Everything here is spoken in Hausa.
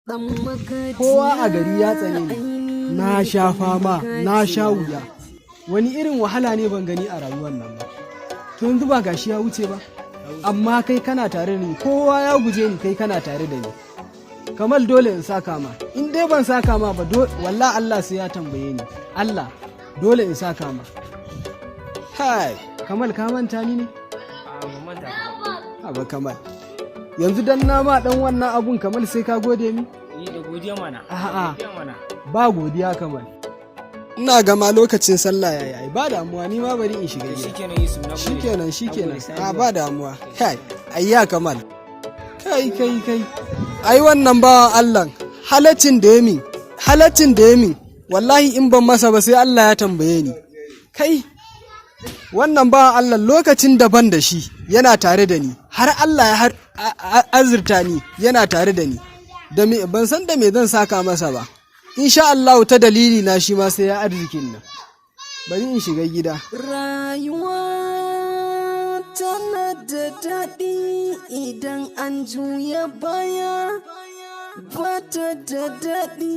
Kowa a gari ya tsane ni, na sha fama, na sha wuya. Wani irin wahala ne ban gani a rayuwar nan ba. To yanzu ba gashi ya wuce ba, amma kai kana tare da ni, kowa ya guje ni kai kana tare da ni. Kamal dole in saka ma, in dai ban saka ma ba wallahi Allah sai ya tambaye ni. Allah dole in saka ma. Hai, Kamal ka manta ni ne? Ba Kamal. Yanzu dan na ma dan wannan abun Kamal sai ka gode mi? Ni da godiya mana. A'a. Ba godiya Kamal. Ina gama lokacin sallah yayi, ba damuwa ni ma bari in shiga gida. Shikenan. Ba damuwa. Kai, ayya Kamal. Kai. Ai wannan bawan Allah halaccin da ya min. Wallahi in ban masa ba sai Allah ya tambaye ni. Kai, wannan bawan Allah lokacin da ban da shi yana tare da ni, har Allah ya azurta ni yana tare da ni. Ban san da me zan saka masa ba. Insha Allah ta dalili na shi ma sai ya arzikin nan. Bari in shiga gida. Rayuwa tana da daɗi idan an juya baya, ba ta da daɗi.